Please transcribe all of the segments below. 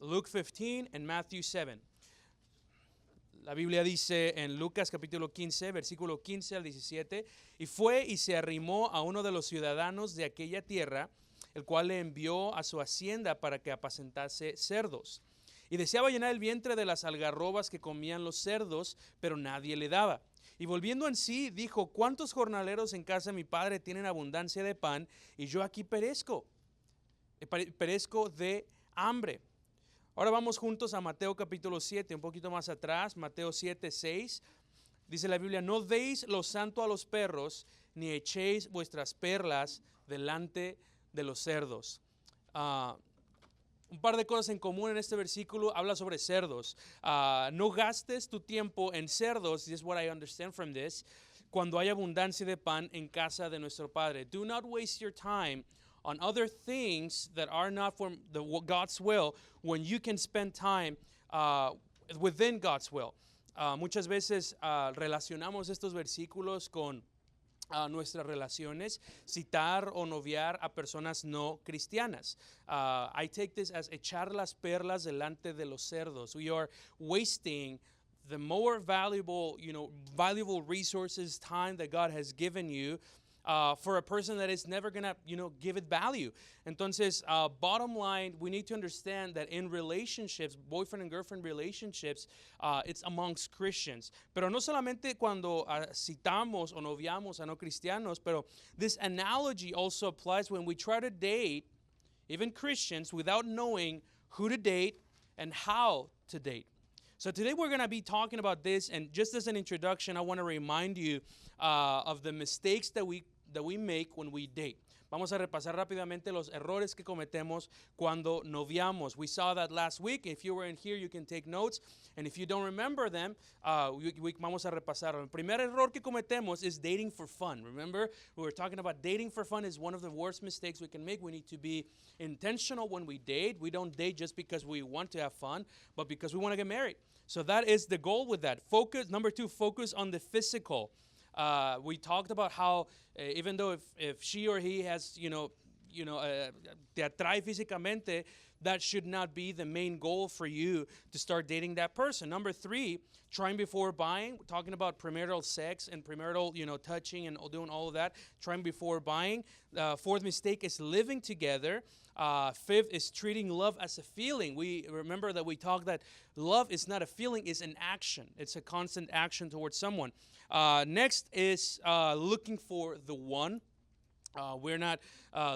Luke 15 and Matthew 7. La Biblia dice en Lucas capítulo 15, versículo 15 al 17, y fue y se arrimó a uno de los ciudadanos de aquella tierra, el cual le envió a su hacienda para que apacentase cerdos. Y deseaba llenar el vientre de las algarrobas que comían los cerdos, pero nadie le daba. Y volviendo en sí, dijo, ¿cuántos jornaleros en casa de mi padre tienen abundancia de pan, y yo aquí perezco de hambre? Ahora vamos juntos a Mateo capítulo 7, un poquito más atrás, Mateo 7, 6. Dice la Biblia, no deis lo santo a los perros, ni echéis vuestras perlas delante de los cerdos. Un par de cosas en común en este versículo, habla sobre cerdos. No gastes tu tiempo en cerdos, this is what I understand from this, cuando hay abundancia de pan en casa de nuestro Padre. Do not waste your time on other things that are not for God's will when you can spend time within God's will. Muchas veces relacionamos estos versículos con nuestras relaciones, citar o noviar a personas no cristianas. I take this as echar las perlas delante de los cerdos. We are wasting the more valuable resources, time that God has given you for a person that is never going to, give it value. Entonces, bottom line, we need to understand that in relationships, boyfriend and girlfriend relationships, it's amongst Christians. Pero no solamente cuando citamos o noviamos a no cristianos, pero this analogy also applies when we try to date, even Christians, without knowing who to date and how to date. So today we're going to be talking about this, and just as an introduction, I want to remind you of the mistakes that we make when we date. Vamos a repasar rápidamente los errores que cometemos cuando noviamos. We saw that last week. If you were in here, you can take notes. And if you don't remember them, vamos a repasarlo. El primer error que cometemos is dating for fun. Remember, we were talking about dating for fun is one of the worst mistakes we can make. We need to be intentional when we date. We don't date just because we want to have fun, but because we want to get married. So that is the goal with that. Number 2, focus on the physical. We talked about how even though if she or he has, te atrae físicamente, that should not be the main goal for you to start dating that person. Number 3, trying before buying. We're talking about premarital sex and premarital, touching and doing all of that. Trying before buying. 4th mistake is living together. 5th is treating love as a feeling. We remember that we talked that love is not a feeling, it's an action. It's a constant action towards someone. Next is looking for the one. We're not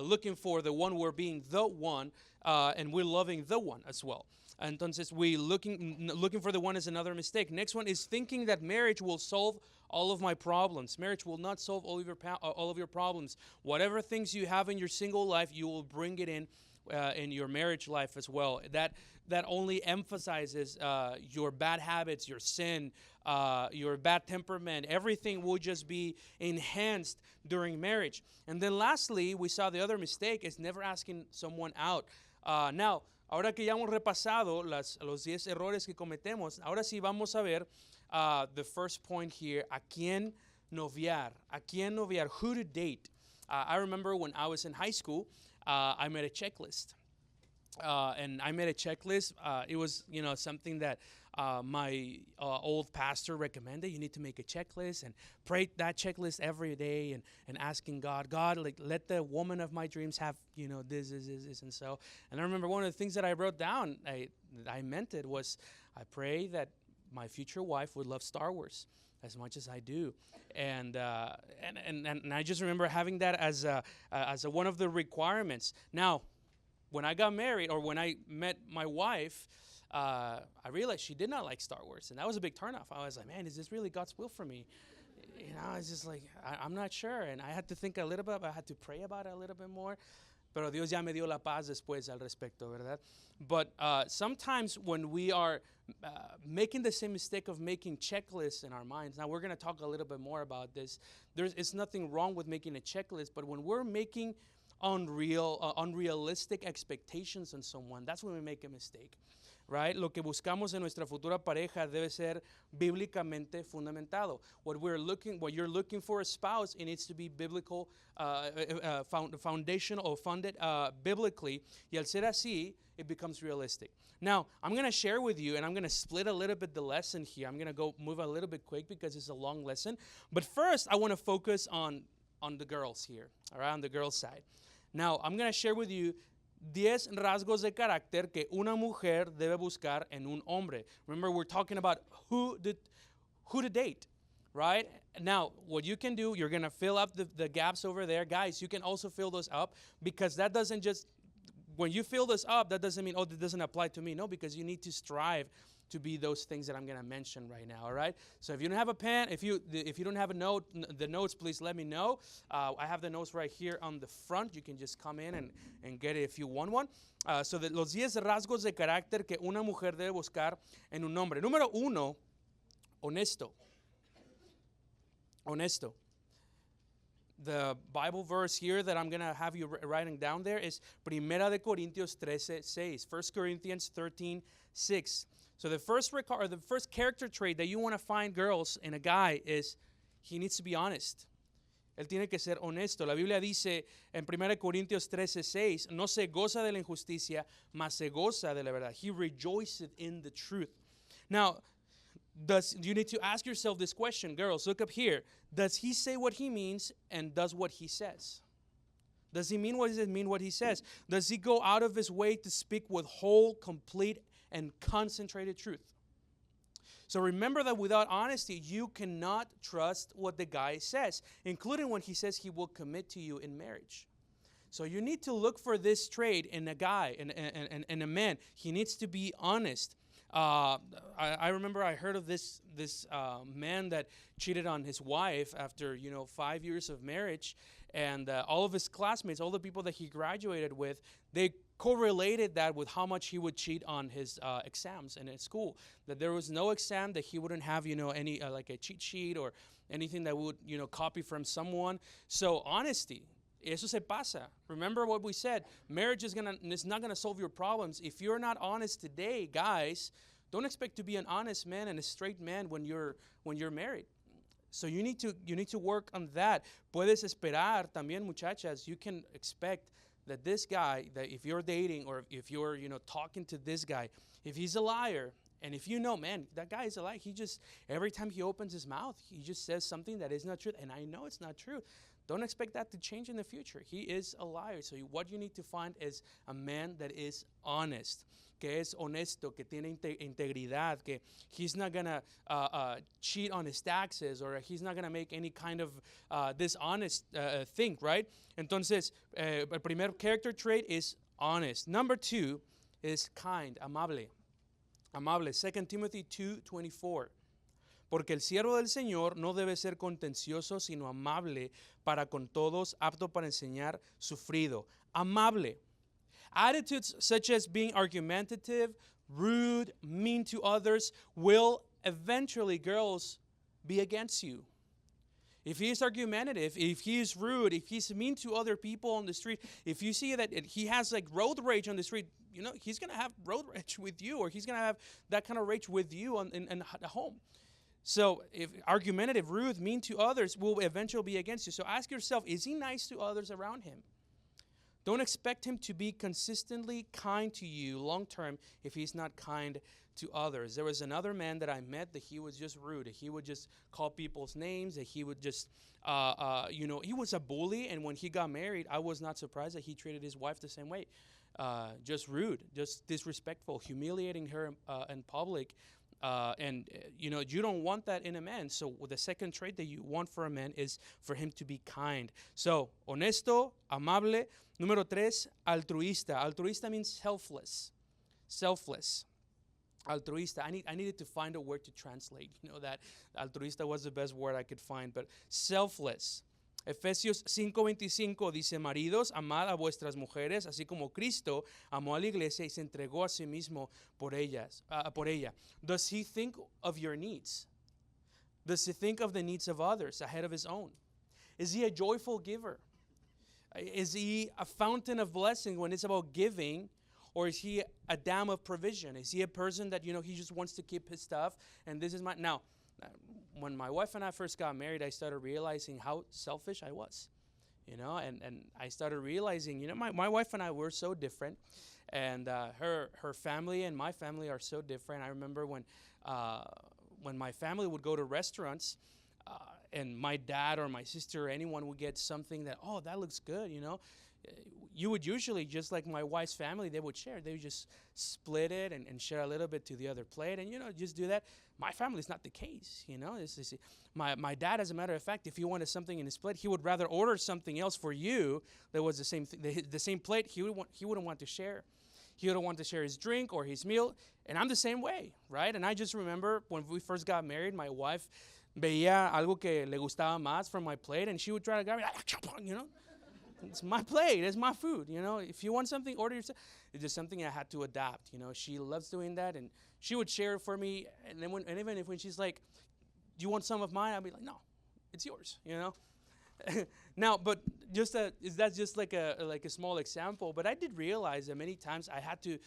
looking for the one, we're being the one, and we're loving the one as well. Entonces, looking for the one is another mistake. Next one is thinking that marriage will solve all of my problems. Marriage will not solve all of your problems. Whatever things you have in your single life, you will bring it in your marriage life as well. That only emphasizes your bad habits, your sin, your bad temperament. Everything will just be enhanced during marriage. And then lastly, we saw the other mistake is never asking someone out. Now, ahora que ya hemos repasado los 10 errores que cometemos, ahora sí vamos a ver the first point here, a quién noviar, who to date. I remember when I was in high school, I made a checklist. And I made a checklist. It was, something that my old pastor recommended. You need to make a checklist and pray that checklist every day and asking God, like, let the woman of my dreams have, this, and so. And I remember one of the things that I wrote down, I meant it, was I pray that my future wife would love Star Wars as much as I do, and I just remember having that as one of the requirements. Now, when I got married, or when I met my wife, I realized she did not like Star Wars, and that was a big turnoff. I was like, man, is this really God's will for me? It's just like, I'm not sure, and I had to think a little bit, I had to pray about it a little bit more. Pero Dios ya me dio la paz después al respecto, ¿verdad? But sometimes when we are making the same mistake of making checklists in our minds, now we're going to talk a little bit more about this. It's nothing wrong with making a checklist, but when we're making unrealistic expectations on someone, that's when we make a mistake. Right? Lo que buscamos en nuestra futura pareja debe ser bíblicamente fundamentado. What you're looking for a spouse, it needs to be biblical, foundational or funded biblically. Y al ser así, it becomes realistic. Now, I'm going to share with you, and I'm going to split a little bit the lesson here. I'm going to move a little bit quick because it's a long lesson. But first, I want to focus on the girls here, all right, on the girls' side. Now, I'm going to share with you 10 rasgos de carácter que una mujer debe buscar en un hombre. Remember, we're talking about who to date, right? Now, what you can do, you're going to fill up the gaps over there. Guys, you can also fill those up, because that doesn't just, when you fill this up, that doesn't mean, oh, that doesn't apply to me. No, because you need to strive to be those things that I'm going to mention right now, all right? So if you don't have a pen, if you don't have the notes, please let me know. I have the notes right here on the front. You can just come in and get it if you want one. So los 10 rasgos de carácter que una mujer debe buscar en un hombre. Número 1, honesto. Honesto. The Bible verse here that I'm going to have you writing down there is Primera de Corintios 13:6. 1 Corinthians 13:6. So the first character trait that you want to find, girls, in a guy is he needs to be honest. Él tiene que ser honesto. La Biblia dice en 1 Corintios 13:6, no se goza de la injusticia, mas se goza de la verdad. He rejoiceth in the truth. Now, you need to ask yourself this question, girls, look up here. Does he say what he means and does what he says? Does he mean what he says? Does he go out of his way to speak with whole, complete, and concentrated truth? So remember that without honesty, you cannot trust what the guy says, including when he says he will commit to you in marriage. So you need to look for this trait in a guy, in a man. He needs to be honest. I remember I heard of this man that cheated on his wife after 5 years of marriage, and all of his classmates, all the people that he graduated with, they correlated that with how much he would cheat on his exams in his school. That there was no exam that he wouldn't have any like a cheat sheet or anything that would copy from someone. So honesty. Eso se pasa. Remember what we said. Marriage is not gonna solve your problems. If you're not honest today, guys, don't expect to be an honest man and a straight man when you're married. So you need to work on that. Puedes esperar también, muchachas. You can expect that this guy, that if you're dating or if you're talking to this guy, if he's a liar, and if man, that guy is a liar. He just, every time he opens his mouth, he just says something that is not true, and I know it's not true. Don't expect that to change in the future. He is a liar. So what you need to find is a man that is honest, que es honesto, que tiene integridad, que he's not going to cheat on his taxes, or he's not going to make any kind of dishonest thing, right? Entonces, el primer character trait is honest. Number 2 is kind, amable. Amable. 2 Timothy 2:24. Porque el siervo del Señor no debe ser contencioso, sino amable para con todos, apto para enseñar, sufrido. Amable. Attitudes such as being argumentative, rude, mean to others will eventually, girls, be against you. If he is argumentative, if he is rude, if he's mean to other people on the street, if you see that he has like road rage on the street, he's going to have road rage with you, or he's going to have that kind of rage with you in home. So if argumentative, rude, mean to others will eventually be against you. So ask yourself, is he nice to others around him? Don't expect him to be consistently kind to you long term if he's not kind to others. There was another man that I met that he was just rude. He would just call people's names. That he would just, he was a bully. And when he got married, I was not surprised that he treated his wife the same way. Just rude, just disrespectful, humiliating her in public. You don't want that in a man. So the second trait that you want for a man is for him to be kind. So, honesto, amable. Número 3, altruista. Altruista means selfless. Selfless. Altruista. I needed to find a word to translate. That altruista was the best word I could find. But selfless. Efesios 5:25 dice, maridos, amad a vuestras mujeres, así como Cristo amó a la iglesia y se entregó a sí mismo por ella. Does he think of your needs? Does he think of the needs of others ahead of his own? Is he a joyful giver? Is he a fountain of blessing when it's about giving? Or is he a dam of provision? Is he a person that, he just wants to keep his stuff and this is my... Now, when my wife and I first got married, I started realizing how selfish I was, and I started realizing, my wife and I were so different, and her family and my family are so different. I remember when my family would go to restaurants, and my dad or my sister or anyone would get something that, oh, that looks good, you would usually, just like my wife's family, they would share. They would just split it and share a little bit to the other plate and, just do that. My family is not the case, My dad, as a matter of fact, if he wanted something in his plate, he would rather order something else for you that was the same the same plate. He wouldn't want to share. He wouldn't want to share his drink or his meal. And I'm the same way, right? And I just remember when we first got married, my wife veía algo que le gustaba más from my plate, and she would try to grab it, It's my plate. It's my food. If you want something, order yourself. It's just something I had to adapt. She loves doing that, and she would share it for me. And then even when she's like, "Do you want some of mine?" I'll be like, "No, it's yours." Now, but that's just like a small example. But I did realize that many times I had to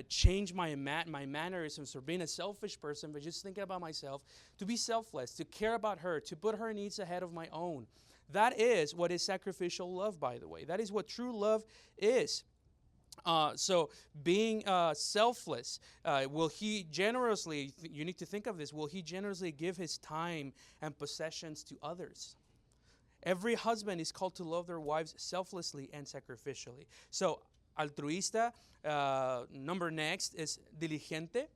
change my mannerisms for being a selfish person, but just thinking about myself, to be selfless, to care about her, to put her needs ahead of my own. That is what is sacrificial love, by the way. That is what true love is. So being selfless, will he generously, you need to think of this, will he generously give his time and possessions to others? Every husband is called to love their wives selflessly and sacrificially. So altruista, number next is diligente.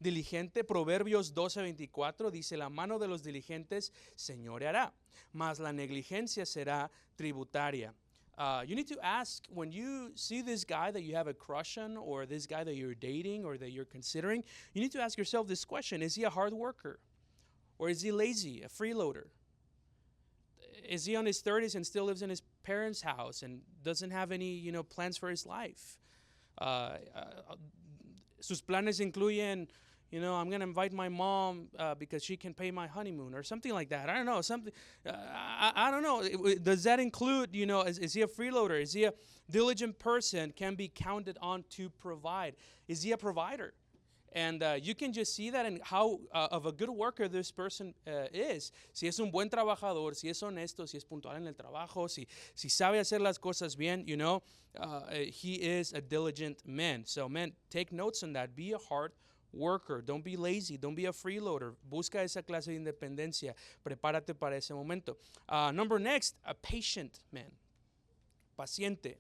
Diligente, Proverbios 12:24 dice, la mano de los diligentes señoreará, mas la negligencia será tributaria. You need to ask, when you see this guy that you have a crush on, or this guy that you're dating or that you're considering, you need to ask yourself this question: is he a hard worker? Or is he lazy, a freeloader? Is he on his 30s and still lives in his parents' house and doesn't have any, plans for his life? Sus planes incluyen, I'm going to invite my mom because she can pay my honeymoon or something like that. I don't know. I don't know. Does that include, is he a freeloader? Is he a diligent person, can be counted on to provide? Is he a provider? And you can just see that in how of a good worker this person is. Si es un buen trabajador, si es honesto, si es puntual en el trabajo, si sabe hacer las cosas bien, he is a diligent man. So men, take notes on that. Be a hard worker. Don't be lazy. Don't be a freeloader. Busca esa clase de independencia. Prepárate para ese momento. Number next, a patient man. Paciente.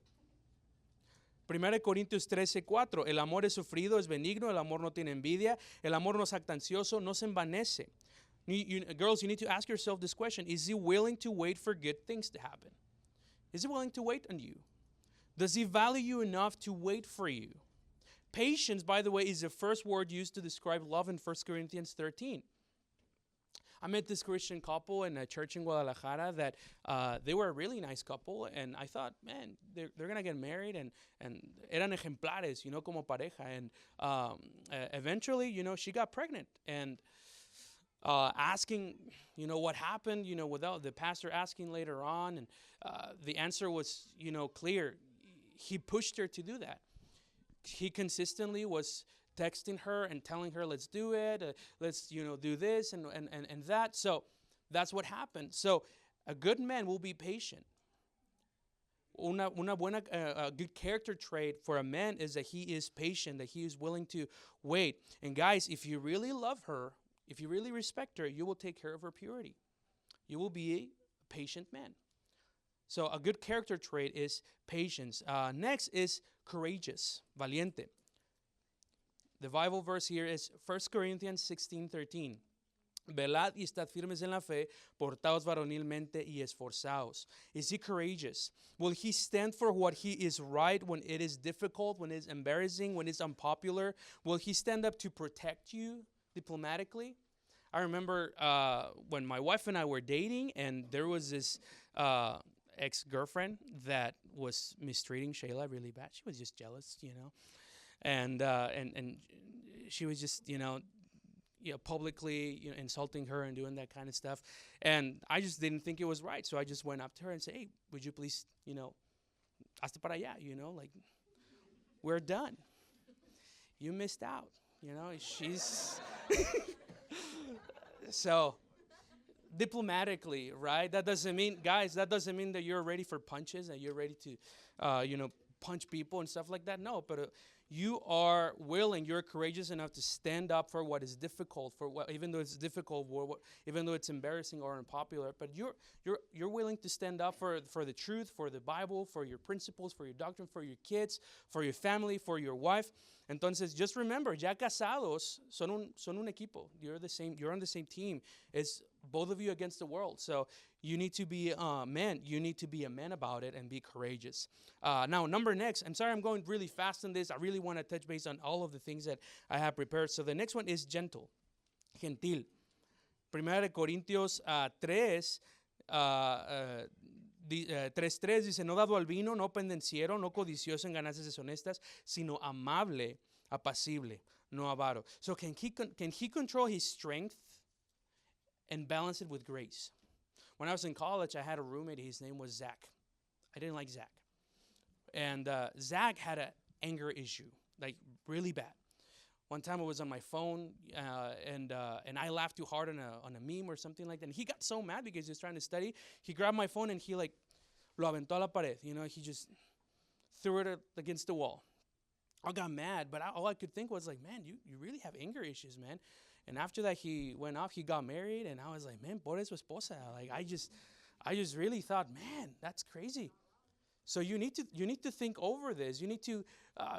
1 Corintios 13:4, el amor es sufrido, es benigno, el amor no tiene envidia, el amor no es jactancioso, no se envanece. Girls, you need to ask yourself this question: is he willing to wait for good things to happen? Is he willing to wait on you? Does he value you enough to wait for you? Patience, by the way, is the first word used to describe love in 1 Corinthians 13. I met this Christian couple in a church in Guadalajara that they were a really nice couple, and I thought, man, they're going to get married, and eran ejemplares, como pareja. And eventually, she got pregnant, and asking, what happened, without the pastor asking later on, and the answer was, clear. He pushed her to do that. He consistently was texting her and telling her, let's do it, let's, do this and that. So that's what happened. So a good man will be patient. A good character trait for a man is that he is patient, that he is willing to wait. And guys, if you really love her, if you really respect her, you will take care of her purity. You will be a patient man. So a good character trait is patience. Next is courageous, valiente. The Bible verse here is 1 Corinthians 16:13. Velad y estad firmes en la fe, portaos varonilmente y esforzaos. Is he courageous? Will he stand for what he is right when it is difficult, when it's embarrassing, when it's unpopular? Will he stand up to protect you diplomatically? I remember when my wife and I were dating, and there was this ex-girlfriend that was mistreating Shayla really bad. She was just jealous, And she was just, publicly insulting her and doing that kind of stuff. And I just didn't think it was right. So I just went up to her and said, hey, would you please, hasta para allá, like, we're done. You missed out. She's... So, diplomatically, right? That doesn't mean, guys, that doesn't mean that you're ready for punches, that you're ready to, punch people and stuff like that. No, but you are willing, you're courageous enough to stand up for what is difficult, even though it's difficult, even though it's embarrassing or unpopular. But you're willing to stand up for the truth, for the Bible, for your principles, for your doctrine, for your kids, for your family, for your wife. Entonces, just remember, ya casados son un equipo. You're on the same team. It's both of you against the world. So you need to be a man. You need to be a man about it and be courageous. Now, number next. I'm sorry I'm going really fast on this. I really want to touch base on all of the things that I have prepared. So the next one is gentle, gentil. Primera de Corintios 3, 3:3 dice, no dado al vino, no pendenciero, no codicioso en ganancias deshonestas, sino amable, apacible, no avaro. So can he control his strength and balance it with grace? When I was in college, I had a roommate. His name was Zach. I didn't like Zach. And Zach had an anger issue, like really bad. One time I was on my phone and I laughed too hard on a meme or something like that. And he got so mad because he was trying to study. He grabbed my phone and he lo aventó a la pared. He just threw it against the wall. I got mad, but all I could think was like, man, you really have anger issues, man. And after that, he went off. He got married, and I was like, man, pobre su esposa. Like I just really thought, man, that's crazy. So you need to think over this. You need to,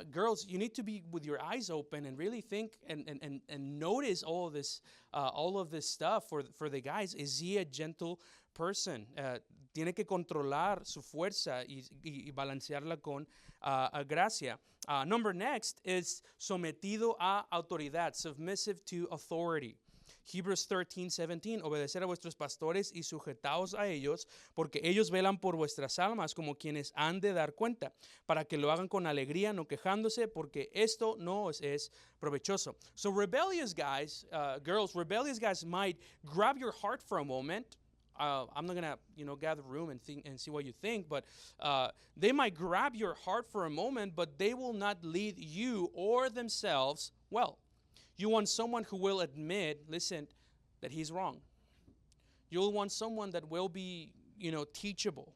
girls, you need to be with your eyes open and really think and notice all of this stuff for the guys. Is he a gentle person? Tiene que controlar su fuerza y balancearla con gracia. Number next is sometido a autoridad, submissive to authority. Hebrews 13:17, obedecer a vuestros pastores y sujetaos a ellos, porque ellos velan por vuestras almas como quienes han de dar cuenta, para que lo hagan con alegría, no quejándose, porque esto no os es provechoso. So rebellious guys, girls, rebellious guys might grab your heart for a moment. I'm not gonna, gather room and think and see what you think, but they might grab your heart for a moment, but they will not lead you or themselves well. You want someone who will admit, listen, that he's wrong. You'll want someone that will be, teachable.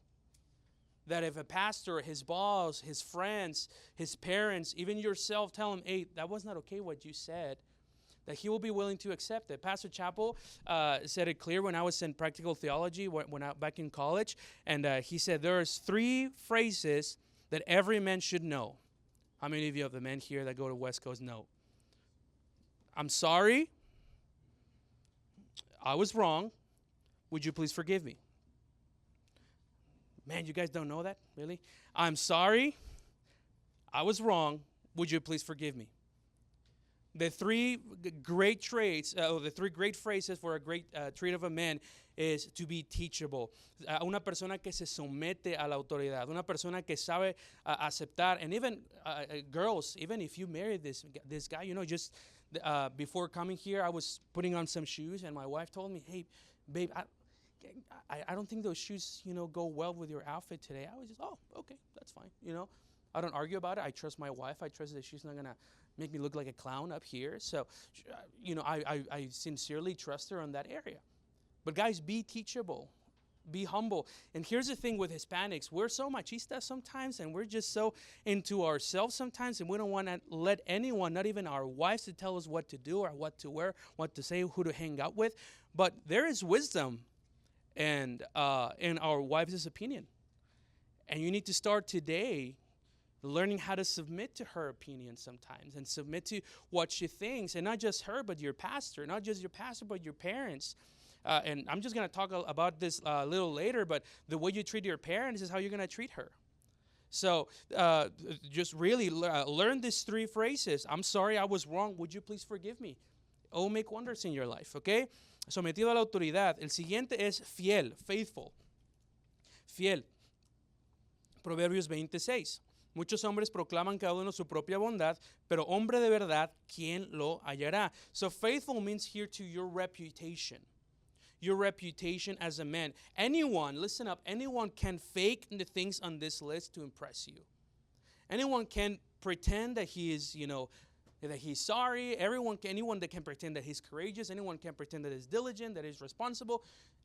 That if a pastor, his boss, his friends, his parents, even yourself tell him, hey, that was not okay what you said, that he will be willing to accept it. Pastor Chappell said it clear when I was in practical theology, back in college, and he said there's 3 phrases that every man should know. How many of you of the men here that go to West Coast know? I'm sorry. I was wrong. Would you please forgive me? Man, you guys don't know that? Really? I'm sorry. I was wrong. Would you please forgive me? The 3 great traits, the 3 great phrases for a great trait of a man is to be teachable. Una persona que se somete a la autoridad. Una persona que sabe aceptar. And even girls, even if you marry this guy, just before coming here, I was putting on some shoes, and my wife told me, hey, babe, I don't think those shoes, go well with your outfit today. I was just, oh, okay, that's fine. I don't argue about it. I trust my wife. I trust that she's not going to make me look like a clown up here. So, I sincerely trust her on that area. But guys, be teachable. Be humble. And here's the thing with Hispanics. We're so machista sometimes, and we're just so into ourselves sometimes, and we don't want to let anyone, not even our wives, to tell us what to do or what to wear, what to say, who to hang out with. But there is wisdom in our wives' opinion. And you need to start today learning how to submit to her opinion sometimes and submit to what she thinks. And not just her, but your pastor. Not just your pastor, but your parents. And I'm just going to talk about this a little later, but the way you treat your parents is how you're going to treat her. So just really learn these 3 phrases. I'm sorry, I was wrong. Would you please forgive me? It will make wonders in your life, okay? Sometido a la autoridad. El siguiente es fiel, faithful. Fiel. Proverbios 26. Muchos hombres proclaman cada uno su propia bondad, pero hombre de verdad, ¿quién lo hallará? So faithful means here to your reputation. Your reputation as a man. Anyone, listen up, anyone can fake the things on this list to impress you. Anyone can pretend that he is, that he's sorry. Anyone that can pretend that he's courageous. Anyone can pretend that he's diligent, that he's responsible.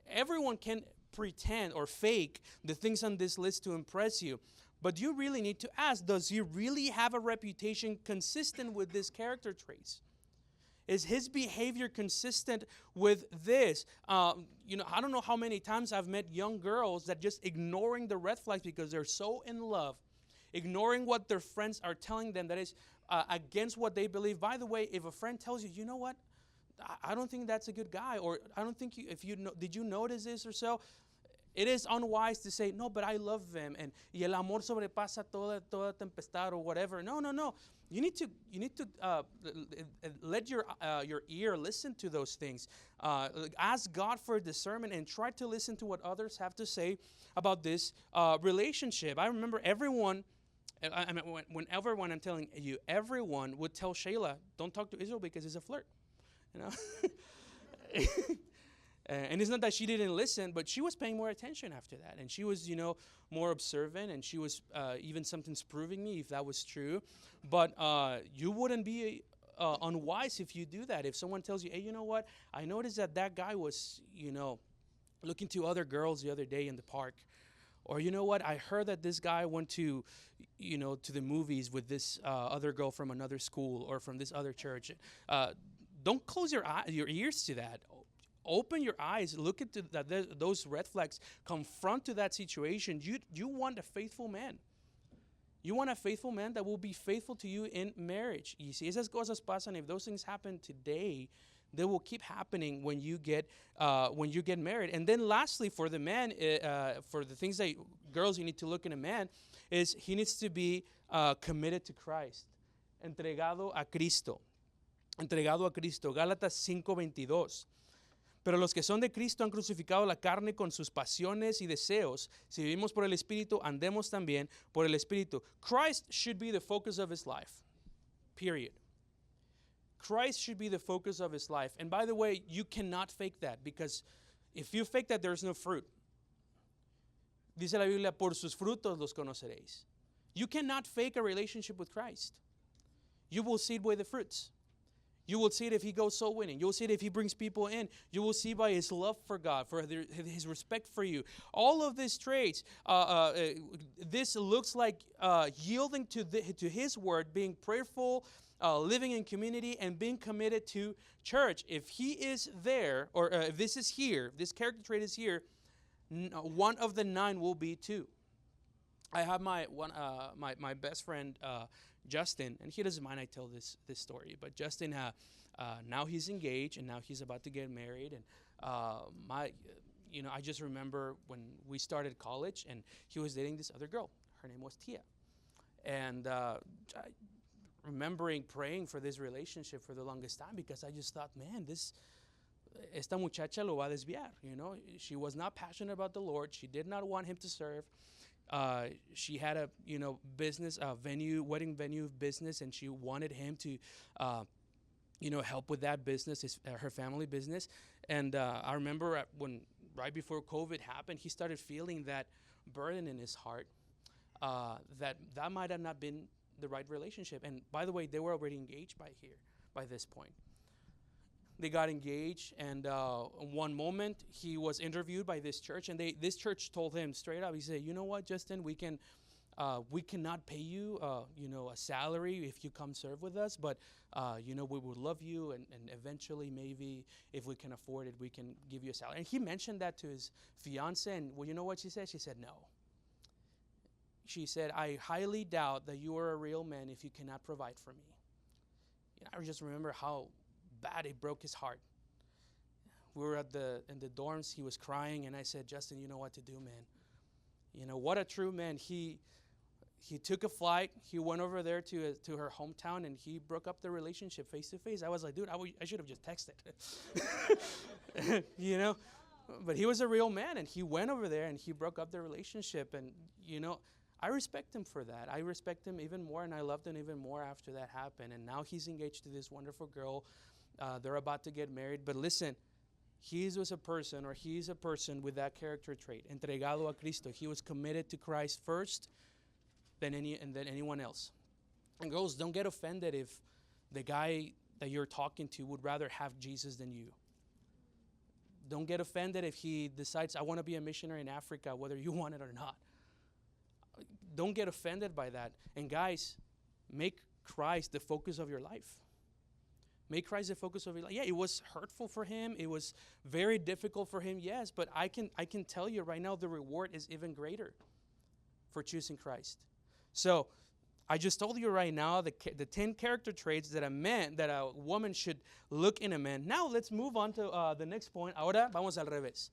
Everyone can pretend or fake the things on this list to impress you. But you really need to ask, does he really have a reputation consistent with these character traits? Is his behavior consistent with this? I don't know how many times I've met young girls that just ignoring the red flags because they're so in love, ignoring what their friends are telling them that is against what they believe. By the way, if a friend tells you, you know what, I don't think that's a good guy, or I don't think did you notice this or so? It is unwise to say, no, but I love them, and y el amor sobrepasa toda tempestad or whatever. No. You need to let your ear listen to those things. Ask God for discernment and try to listen to what others have to say about this relationship. I remember whenever when I'm telling you, everyone would tell Shayla, don't talk to Israel because he's a flirt. And it's not that she didn't listen, but she was paying more attention after that. And she was, more observant, and she was even sometimes proving me if that was true. But you wouldn't be unwise if you do that. If someone tells you, hey, you know what? I noticed that guy was, looking to other girls the other day in the park. Or you know what? I heard that this guy went to, to the movies with this other girl from another school or from this other church. Don't close your ears to that. Open your eyes, look at those red flags, confront to that situation. You want a faithful man. You want a faithful man that will be faithful to you in marriage. Y si esas cosas pasan, if those things happen today, they will keep happening when you get married. And then lastly, for the man, for the things that girls you need to look in a man, is he needs to be committed to Christ. Entregado a Cristo. Entregado a Cristo. Gálatas 5:22. Pero los que son de Cristo han crucificado la carne con sus pasiones y deseos. Si vivimos por el Espíritu, andemos también por el Espíritu. Christ should be the focus of his life. Period. Christ should be the focus of his life. And by the way, you cannot fake that, because if you fake that, there's no fruit. Dice la Biblia, por sus frutos los conoceréis. You cannot fake a relationship with Christ. You will see it by the fruits. You will see it if he goes soul winning. You will see it if he brings people in. You will see by his love for God, for his respect for you. All of these traits, this looks like yielding to his word, being prayerful, living in community, and being committed to church. If he is there, or if this is here, this character trait is here, one of the 9 will be too. I have my best friend, Justin, and he doesn't mind I tell this story, but Justin, now he's engaged, and now he's about to get married, and I just remember when we started college, and he was dating this other girl. Her name was Tia, and remembering praying for this relationship for the longest time, because I just thought, man, esta muchacha lo va a desviar. She was not passionate about the Lord. She did not want him to serve. She had a business, wedding venue business, and she wanted him to help with that business, her family business. And I remember right before COVID happened, he started feeling that burden in his heart, that might have not been the right relationship. And by the way, they were already engaged by this point. They got engaged, and one moment he was interviewed by this church, and this church told him straight up. He said, "You know what, Justin? We cannot pay you, a salary if you come serve with us, but we would love you, and eventually, maybe if we can afford it, we can give you a salary." And he mentioned that to his fiance, and well, you know what she said? She said, "No." She said, "I highly doubt that you are a real man if you cannot provide for me." I just remember how bad it broke his heart. We were in the dorms. He was crying, and I said, "Justin, you know what to do, man. What a true man." He took a flight. He went over there to her hometown, and he broke up the relationship face to face. I was like, dude, I should have just texted. But he was a real man, and he went over there, and he broke up the relationship. And I respect him for that. I respect him even more, and I loved him even more after that happened. And now he's engaged to this wonderful girl. They're about to get married. But listen, he's a person with that character trait, entregado a Cristo. He was committed to Christ first, than anyone else. And girls, don't get offended if the guy that you're talking to would rather have Jesus than you. Don't get offended if he decides, I want to be a missionary in Africa, whether you want it or not. Don't get offended by that. And guys, make Christ the focus of your life. Make Christ the focus of your life. Yeah, it was hurtful for him. It was very difficult for him, yes. But I can tell you right now, the reward is even greater for choosing Christ. So, I just told you right now the 10 character traits that a woman should look in a man. Now let's move on to the next point. Ahora vamos al revés.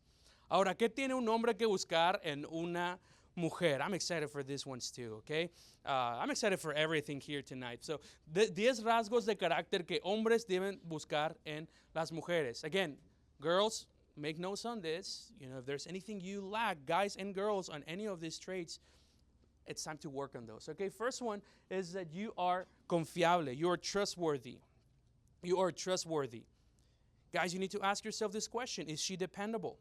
Ahora, ¿qué tiene un hombre que buscar en una mujer? I'm excited for this ones too, okay? I'm excited for everything here tonight. So, 10 rasgos de carácter que hombres deben buscar en las mujeres. Again, girls, make notes on this. You know, if there's anything you lack, guys and girls, on any of these traits, it's time to work on those. Okay, first one is that you are confiable. You are trustworthy. You are trustworthy. Guys, you need to ask yourself this question. Is she dependable?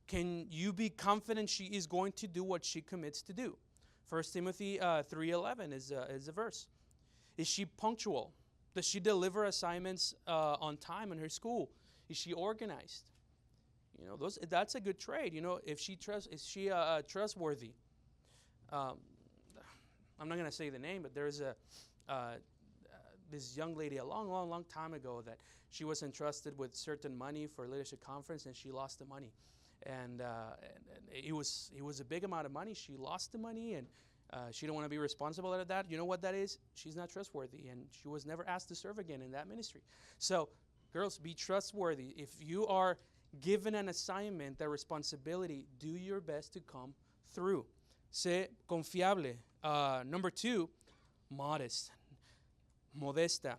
Can you be confident she is going to do what she commits to do? 1 Timothy 3:11 is a verse. Is she punctual? Does she deliver assignments on time in her school? Is she organized? You know, that's a good trait. You know, is she trustworthy? I'm not going to say the name, but there's this young lady a long time ago that she was entrusted with certain money for a leadership conference, and she lost the money. And it was a big amount of money. She lost the money, and she didn't want to be responsible for that. You know what that is? She's not trustworthy, and she was never asked to serve again in that ministry. So, girls, be trustworthy. If you are given an assignment, that responsibility, do your best to come through. Sé confiable. Number 2, modest. Modesta.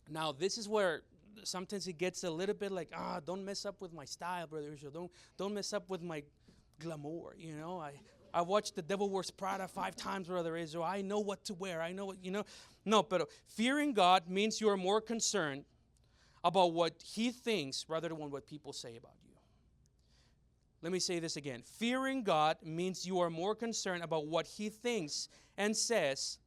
Now, this is where sometimes it gets a little bit like, don't mess up with my style, Brother Israel. Don't mess up with my glamour. You know, I watched The Devil Wears Prada 5 times, Brother Israel. I know what to wear. I know what, you know. No, but fearing God means you are more concerned about what He thinks rather than what people say about you. Let me say this again. Fearing God means you are more concerned about what He thinks and says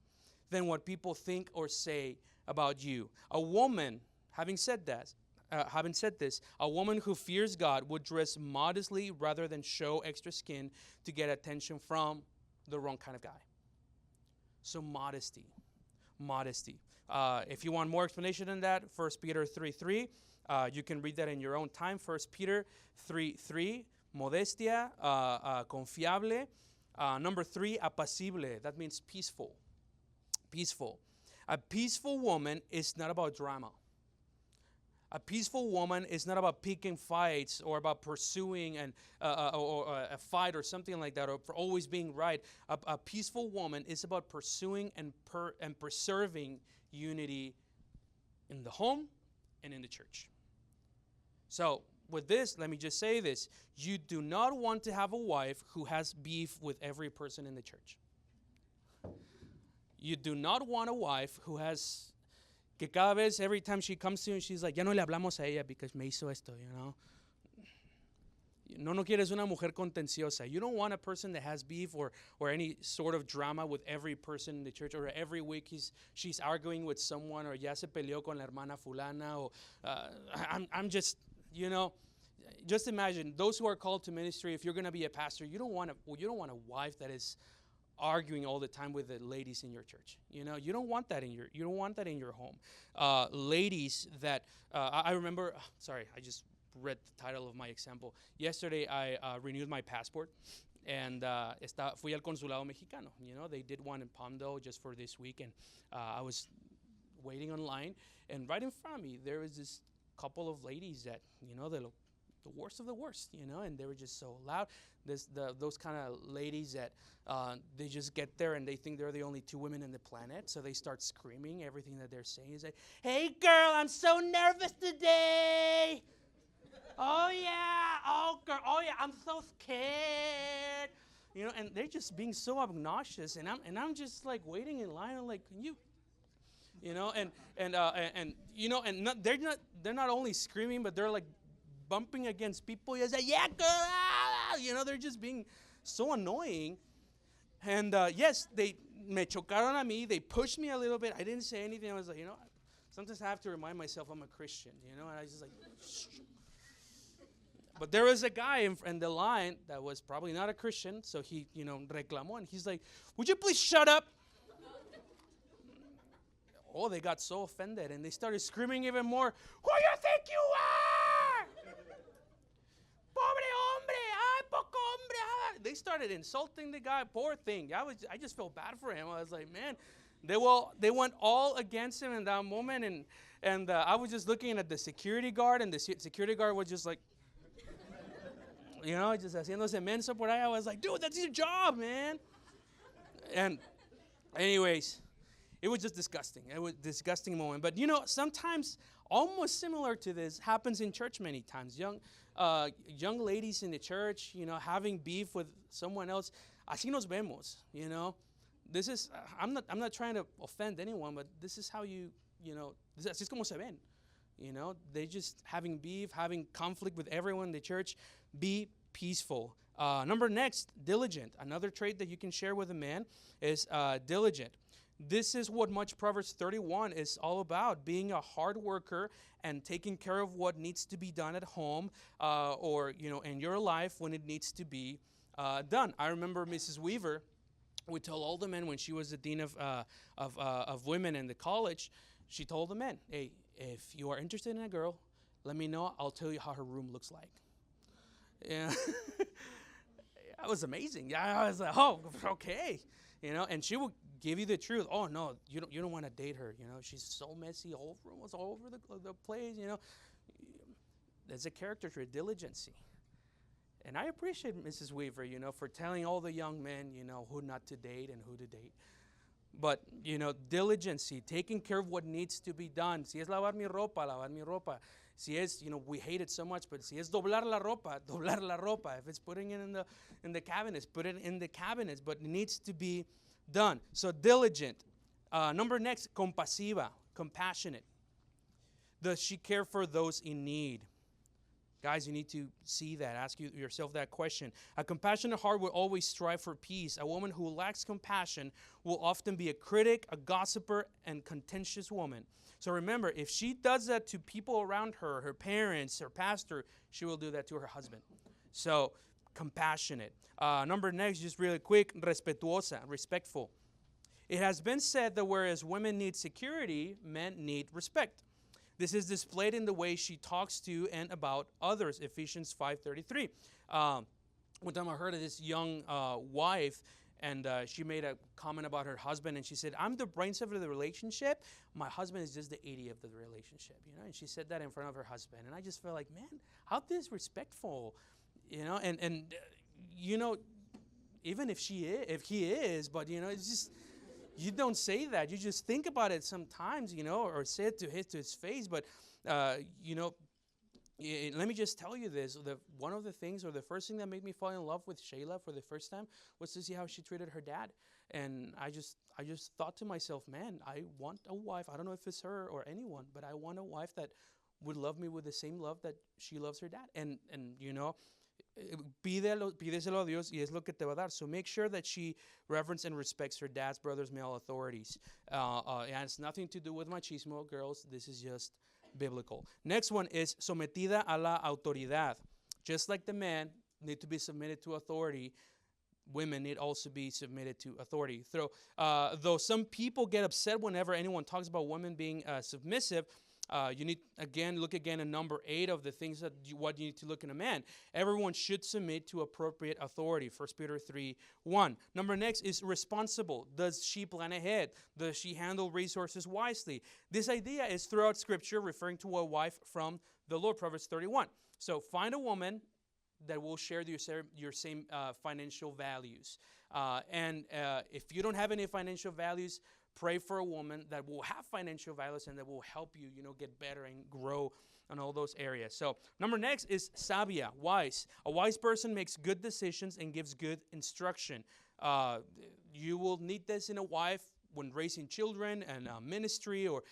than what people think or say about you. A woman, having said this, a woman who fears God would dress modestly rather than show extra skin to get attention from the wrong kind of guy. So modesty. If you want more explanation than that, 1 Peter 3:3. You can read that in your own time. 1 Peter 3:3. Modestia, confiable. Number 3, apacible. That means peaceful. Peaceful. A peaceful woman is not about drama. A peaceful woman is not about picking fights or about pursuing or a fight or something like that, or for always being right. A peaceful woman is about pursuing and preserving unity in the home and in the church. So, with this, let me just say this. You do not want to have a wife who has beef with every person in the church. You do not want a wife who has, que cada vez, every time she comes to you, and she's like, ya no le hablamos a ella because me hizo esto, you know. No quieres una mujer contenciosa. You don't want a person that has beef or any sort of drama with every person in the church, or every week she's arguing with someone, or ya se peleó con la hermana fulana, or I'm just, you know, just imagine those who are called to ministry. If you're going to be a pastor, you don't want a wife that is arguing all the time with the ladies in your church. You know, you don't want that in your home. Ladies that I remember. Sorry, I just read the title of my example. Yesterday, I renewed my passport, and fui al consulado mexicano. You know, they did one in Palmdale just for this week, and I was waiting online, and right in front of me there was this couple of ladies that, you know, the worst of the worst, you know, and they were just so loud. Those kind of ladies that they just get there and they think they're the only 2 women in the planet, so they start screaming. Everything that they're saying is like, "Hey girl, I'm so nervous today. Oh yeah, oh girl, oh yeah, I'm so scared." and they're just being so obnoxious, and I'm just like waiting in line. I'm like, can you, they're not only screaming, but they're like bumping against people. It's like, yeah, girl, they're just being so annoying. And yes, they me chocaron a mí. They pushed me a little bit. I didn't say anything. I was like, sometimes I have to remind myself I'm a Christian, and I was just like, shh. But there was a guy in the line that was probably not a Christian, so he, reclamó, and he's like, would you please shut up? Oh, they got so offended, and they started screaming even more, who you think you are? Pobre hombre, ay, poco hombre. Ah. They started insulting the guy, poor thing. I just felt bad for him. I was like, man, they went all against him in that moment, and I was just looking at the security guard, and the security guard was just like, just haciéndose menso por ahí. I was like, dude, that's your job, man. And anyways, it was just disgusting. It was a disgusting moment. But, sometimes almost similar to this happens in church many times. Young ladies in the church, having beef with someone else. Así nos vemos, This is, I'm not trying to offend anyone, but this is how así es como se ven. They just having beef, having conflict with everyone in the church. Be peaceful. Next, diligent. Another trait that you can share with a man is diligent. This is what much Proverbs 31 is all about, being a hard worker and taking care of what needs to be done at home or, in your life when it needs to be done. I remember Mrs. Weaver would tell all the men when she was the dean of women in the college, she told the men, hey, if you are interested in a girl, let me know. I'll tell you how her room looks like. Yeah, that was amazing. I was like, oh, okay, and she would give you the truth. Oh no, you don't want to date her. She's so messy. Whole room was all over the place. There's a character trait, diligency, and I appreciate Mrs. Weaver, for telling all the young men, who not to date and who to date. But, diligency, taking care of what needs to be done. Si es lavar mi ropa. Si es, we hate it so much, but si es doblar la ropa. If it's putting it in the cabinets, put it in the cabinets, but it needs to be done. So diligent. Next, compasiva, compassionate. Does she care for those in need? Guys, you need to see that. Ask yourself that question. A compassionate heart will always strive for peace. A woman who lacks compassion will often be a critic, a gossiper, and contentious woman. So remember, if she does that to people around her, her parents, her pastor, she will do that to her husband. So, compassionate. Next, just really quick, respetuosa, respectful. It has been said that whereas women need security, men need respect. This is displayed in the way she talks to and about others, Ephesians 5:33. One time I heard of this young wife, and she made a comment about her husband, and she said, I'm the brains of the relationship. My husband is just the idiot of the relationship, And she said that in front of her husband, and I just felt like, man, how disrespectful, and even if he is, but it's just. You don't say that. You just think about it sometimes, or say it to his face. But, let me just tell you this. One of the things, or the first thing that made me fall in love with Shayla for the first time was to see how she treated her dad. And I just thought to myself, man, I want a wife. I don't know if it's her or anyone, but I want a wife that would love me with the same love that she loves her dad. And pídeselo a Dios y es lo que te va a dar. So make sure that she reverence and respects her dad's brothers, male authorities. It has nothing to do with machismo, girls. This is just biblical. Next one is sometida a la autoridad. Just like the men need to be submitted to authority, women need also be submitted to authority. Though some people get upset whenever anyone talks about women being submissive, you need, look again at number 8 of the things what you need to look in a man. Everyone should submit to appropriate authority, 1 Peter 3:1. Next is responsible. Does she plan ahead? Does she handle resources wisely? This idea is throughout Scripture referring to a wife from the Lord, Proverbs 31. So find a woman that will share your same financial values. And if you don't have any financial values, pray for a woman that will have financial violence and that will help you, get better and grow in all those areas. So number next is sabia, wise. A wise person makes good decisions and gives good instruction. You will need this in a wife when raising children and ministry or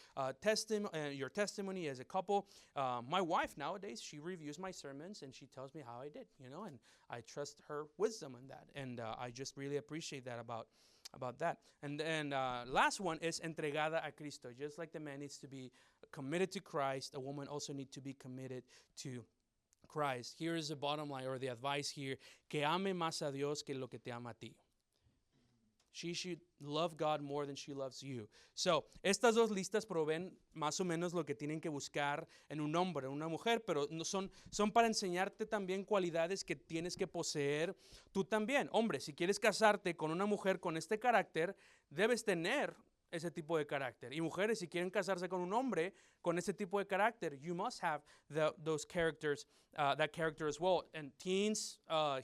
your testimony as a couple. My wife nowadays, she reviews my sermons and she tells me how I did, and I trust her wisdom in that. And I just really appreciate that about that. And then last one is entregada a Cristo. Just like the man needs to be committed to Christ, a woman also needs to be committed to Christ. Here is the bottom line or the advice here. Que ame más a Dios que lo que te ama a ti. She should love God more than she loves you. So, estas dos listas proveen más o menos lo que tienen que buscar en un hombre, en una mujer, pero no son para enseñarte también cualidades que tienes que poseer tú también. Hombre, si quieres casarte con una mujer con este carácter, debes tener ese tipo de carácter. Y mujeres, si quieren casarse con un hombre con ese tipo de carácter, you must have those characters, that character as well. And teens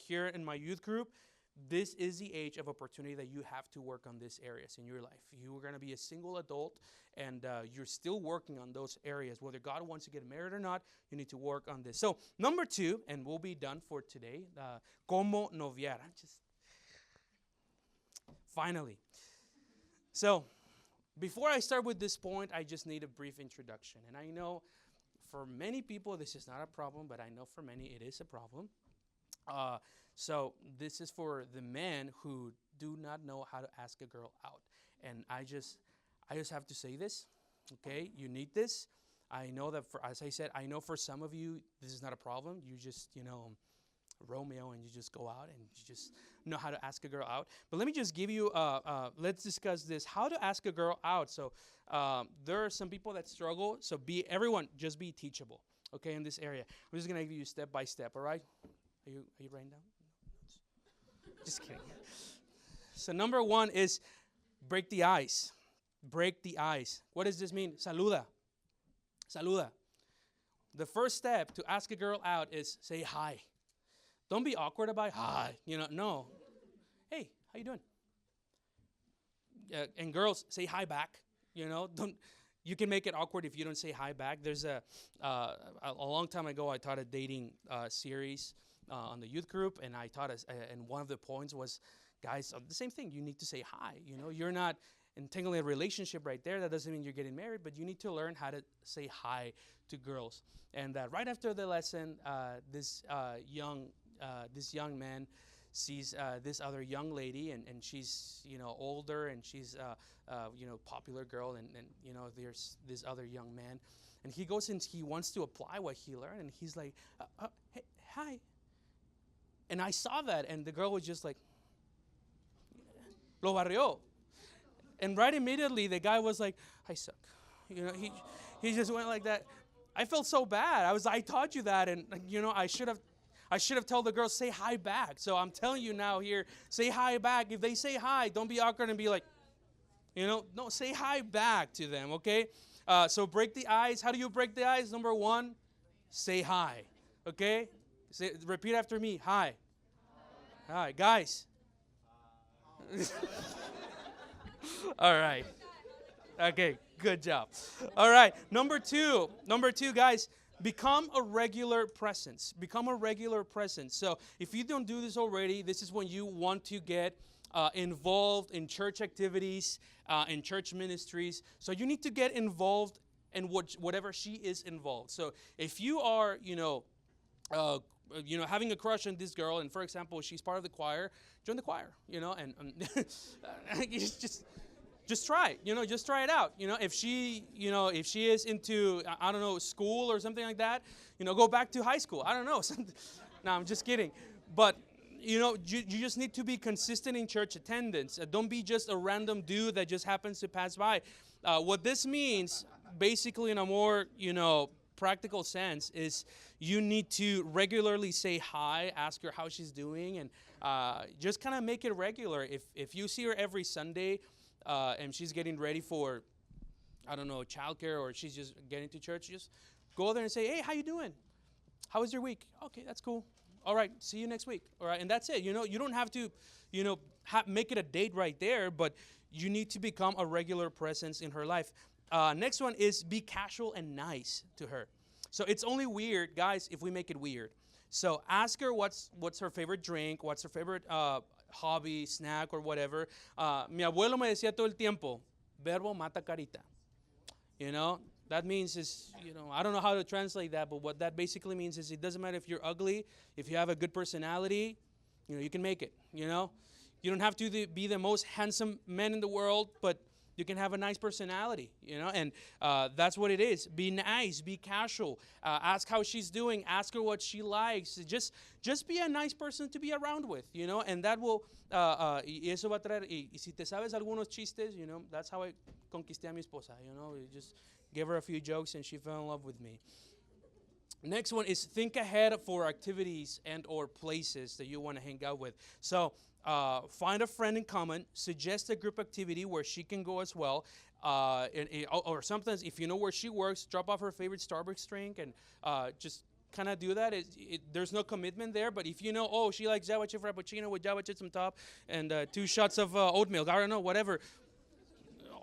here in my youth group, this is the age of opportunity that you have to work on these areas in your life. You are going to be a single adult, and you're still working on those areas. Whether God wants to get married or not, you need to work on this. So, number 2, and we'll be done for today, como noviar. Finally. So, before I start with this point, I just need a brief introduction. And I know for many people this is not a problem, but I know for many it is a problem. So this is for the men who do not know how to ask a girl out. And I just have to say this, okay? You need this. I know that, as I said, I know for some of you, this is not a problem. You just, Romeo, and you just go out and you just know how to ask a girl out. But let me just give you, let's discuss this, how to ask a girl out. So there are some people that struggle. So everyone, just be teachable, okay, in this area. I'm just going to give you step by step, all right? Are you writing down? Just kidding. So number 1 is break the ice. Break the ice. What does this mean? Saluda. Saluda. The first step to ask a girl out is say hi. Don't be awkward about hi. No. Hey, how you doing? And girls, say hi back. You can make it awkward if you don't say hi back. There's a long time ago, I taught a dating series on the youth group, and I taught us, and one of the points was, guys, the same thing. You need to say hi. You're not entangling a relationship right there. That doesn't mean you're getting married, but you need to learn how to say hi to girls. And right after the lesson, this young man sees this other young lady, and she's older, and she's popular girl, and there's this other young man, and he goes and he wants to apply what he learned, and he's like, hey, hi. And I saw that, and the girl was just like, lo barrió. And right immediately, the guy was like, I suck. He just went like that. I felt so bad. I taught you that, and I should have told the girl, say hi back. So I'm telling you now here, say hi back. If they say hi, don't be awkward and be like, no, say hi back to them, okay? So break the ice. How do you break the ice? Number 1, say hi, okay? Repeat after me, hi. Hi, guys. All right. Okay, good job. All right, number two, guys, become a regular presence. Become a regular presence. So if you don't do this already, this is when you want to get involved in church activities, in church ministries. So you need to get involved in whatever she is involved. So if you are, having a crush on this girl, and for example, she's part of the choir, join the choir, and just try it, just try it out. If she is into, I don't know, school or something like that, go back to high school. I don't know. No, I'm just kidding. But, you just need to be consistent in church attendance. Don't be just a random dude that just happens to pass by. What this means, basically in a more, practical sense, is you need to regularly say hi, ask her how she's doing, and just kind of make it regular. If you see her every Sunday and she's getting ready for, I don't know, childcare, or she's just getting to church, just go there and say, hey, how you doing? How was your week? Okay, that's cool. all right, see you next week. All right, and that's it. You don't have to, make it a date right there, but you need to become a regular presence in her life. Next one is be casual and nice to her. So it's only weird, guys, if we make it weird. So ask her what's her favorite drink, what's her favorite hobby, snack, or whatever. Mi abuelo me decía todo el tiempo, verbo mata carita. That means I don't know how to translate that, but what that basically means is it doesn't matter if you're ugly, if you have a good personality, you can make it, You don't have to be the most handsome man in the world, but you can have a nice personality, and that's what it is. Be nice, be casual. Ask how she's doing. Ask her what she likes. Just be a nice person to be around with, and that will, y eso va a traer, y si te sabes algunos chistes, that's how I conquisté a mi esposa, you just give her a few jokes and she fell in love with me. Next one is think ahead for activities and or places that you want to hang out with. So find a friend in common, suggest a group activity where she can go as well. Or sometimes if you know where she works, drop off her favorite Starbucks drink and just kind of do that. There's no commitment there, but if you know, she likes Java chip frappuccino with Java chips on top and 2 shots of oat milk, I don't know, whatever.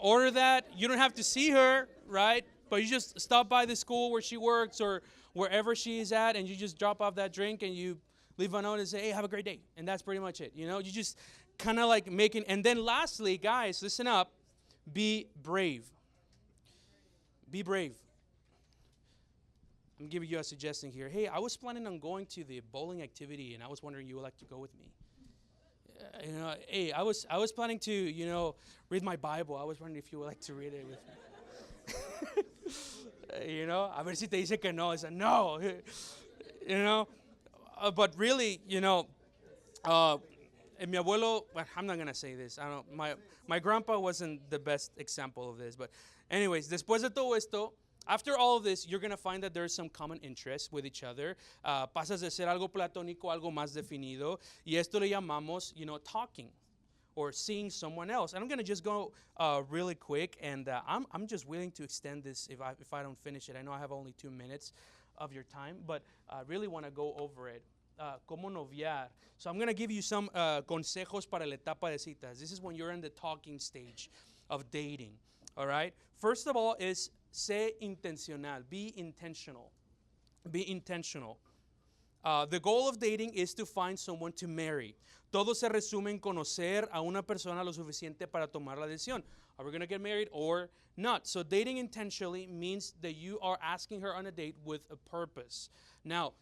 Order that. You don't have to see her, right? But you just stop by the school where she works or wherever she is at, and you just drop off that drink and you leave a note and say, hey, have a great day. And that's pretty much it. You just kind of like making. And then lastly, guys, listen up. Be brave. Be brave. I'm giving you a suggestion here. Hey, I was planning on going to the bowling activity, and I was wondering you would like to go with me. Hey, I was planning to, read my Bible. I was wondering if you would like to read it with me. A ver si te dice que no. It's a no. But really, mi abuelo, well, I'm not going to say this. I don't. My grandpa wasn't the best example of this. But anyways, después de todo esto, after all of this, you're going to find that there's some common interest with each other. Pasas de ser algo platónico a algo más definido. Y esto le llamamos, talking or seeing someone else. And I'm going to just go really quick. And I'm just willing to extend this if I don't finish it. I know I have only 2 minutes of your time, but I really want to go over it. Cómo noviar. So I'm going to give you some consejos para la etapa de citas. This is when you're in the talking stage of dating. All right? First of all is sé intencional. Be intentional. Be intentional. The goal of dating is to find someone to marry. Todo se resume en conocer a una persona lo suficiente para tomar la decisión. Are we going to get married or not? So dating intentionally means that you are asking her on a date with a purpose. Now,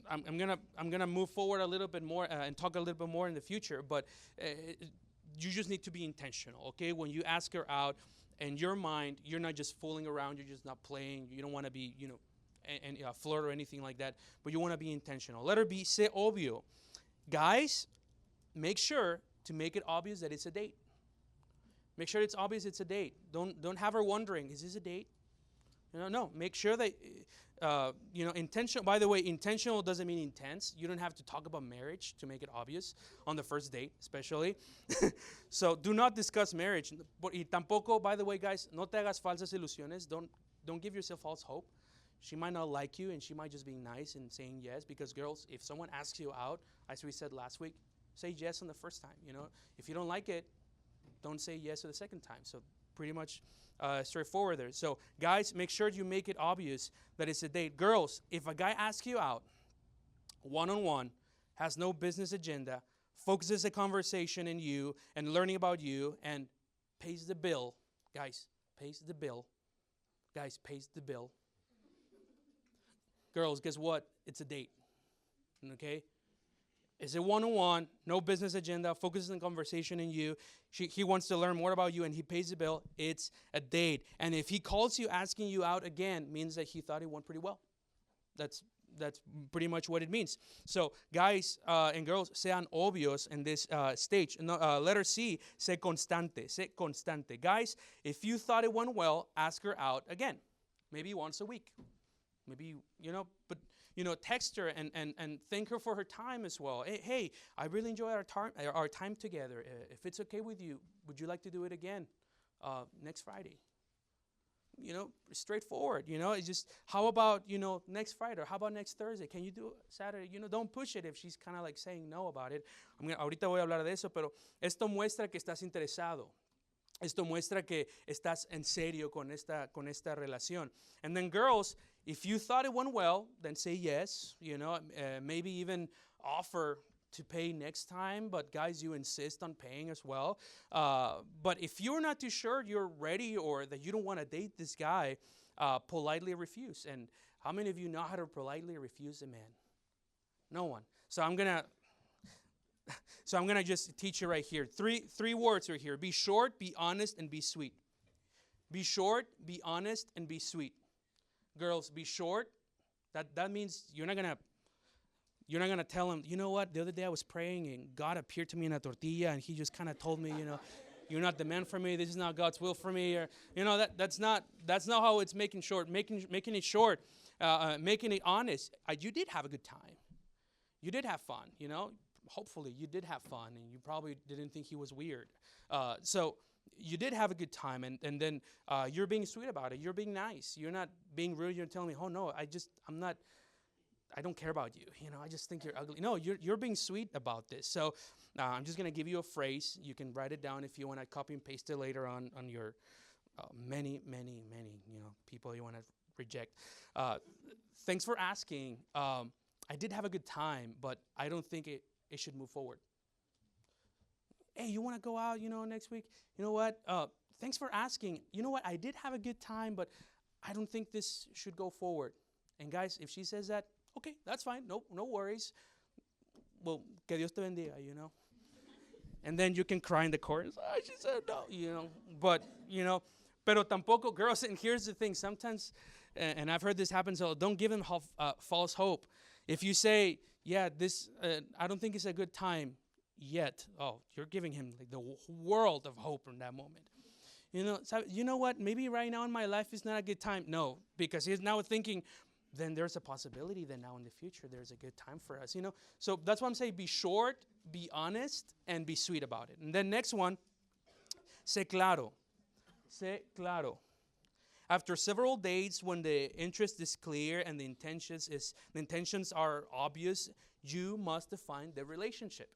I'm gonna move forward a little bit more and talk a little bit more in the future, but you just need to be intentional, okay? When you ask her out, in your mind, you're not just fooling around, you're just not playing, you don't want to be, flirt or anything like that, but you want to be intentional. Letter B, sé obvio. Guys, make sure to make it obvious that it's a date. Make sure it's obvious it's a date. Don't have her wondering, is this a date? No. Make sure that, intentional. By the way, intentional doesn't mean intense. You don't have to talk about marriage to make it obvious on the first date, especially. So do not discuss marriage. Y tampoco, by the way, guys, no te hagas falsas ilusiones. Don't give yourself false hope. She might not like you, and she might just be nice and saying yes. Because girls, if someone asks you out, as we said last week, say yes on the first time. If you don't like it, don't say yes the second time. So pretty much straightforward there. So guys, make sure you make it obvious that it's a date. Girls, if a guy asks you out one-on-one, has no business agenda, focuses the conversation in you and learning about you and pays the bill, guys, pays the bill. Guys, pays the bill. Girls, guess what? It's a date. Okay? It's a one-on-one, no business agenda, focuses on conversation in you. He wants to learn more about you, and he pays the bill. It's a date. And if he calls you asking you out again, means that he thought it went pretty well. That's pretty much what it means. So, guys and girls, sean obvios in this stage. Letter C, sé constante. Sé constante. Guys, if you thought it went well, ask her out again. Maybe once a week. Maybe, but text her and thank her for her time as well. Hey, I really enjoyed our time together. If it's okay with you, would you like to do it again next Friday? straightforward. It's just, how about, next Friday, or how about next Thursday? Can you do Saturday? Don't push it if she's kind of like saying no about it. Ahorita voy a hablar de eso, pero esto muestra que estás interesado. Esto muestra que estás en serio con esta relación. And then girls, if you thought it went well, then say yes. Maybe even offer to pay next time. But guys, you insist on paying as well. But if you're not too sure you're ready or that you don't want to date this guy, politely refuse. And how many of you know how to politely refuse a man? No one. So I'm gonna just teach you right here. Three words right here. Be short, be honest, and be sweet. Be short, be honest, and be sweet. Girls, be short. That means you're not gonna tell him, you know what, the other day I was praying and God appeared to me in a tortilla and he just kind of told me, you're not the man for me. This is not God's will for me. Or that's not how it's making it short, making it honest. You did have a good time. You did have fun, Hopefully you did have fun and you probably didn't think he was weird. So you did have a good time and then you're being sweet about it. You're being nice. You're not being rude. You're telling me, oh no, I don't care about you. I just think you're ugly. No, you're being sweet about this. So I'm just going to give you a phrase. You can write it down if you want to copy and paste it later on your many people you want to reject. Thanks for asking. I did have a good time, but I don't think it should move forward. Hey, you want to go out, next week? You know what? Thanks for asking. You know what? I did have a good time, but I don't think this should go forward. And guys, if she says that, okay, that's fine. No worries. Well, que Dios te bendiga, And then you can cry in the chorus. Oh, she said no, But, pero tampoco, girls, and here's the thing. Sometimes, and I've heard this happen, so don't give them false hope. If you say, yeah, this, I don't think it's a good time yet. Oh, you're giving him like the world of hope in that moment. So, you know what? Maybe right now in my life is not a good time. No, because he's now thinking, then there's a possibility that now in the future there's a good time for us, So that's why I'm saying be short, be honest, and be sweet about it. And then next one, sé claro. Sé claro. After several dates, when the interest is clear and the intentions are obvious, you must define the relationship.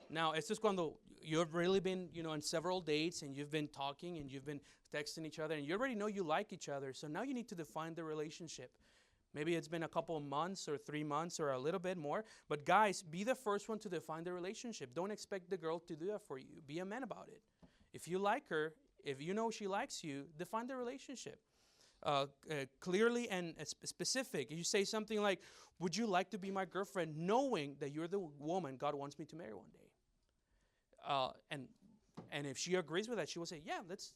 Now, esto es cuando you've really been, on several dates and you've been talking and you've been texting each other and you already know you like each other. So now you need to define the relationship. Maybe it's been a couple of months or 3 months or a little bit more. But guys, be the first one to define the relationship. Don't expect the girl to do that for you. Be a man about it. If you like her, if you know she likes you, define the relationship. Clearly and specific. You say something like, would you like to be my girlfriend, knowing that you're the woman God wants me to marry one day? And if she agrees with that, she will say, yeah, let's,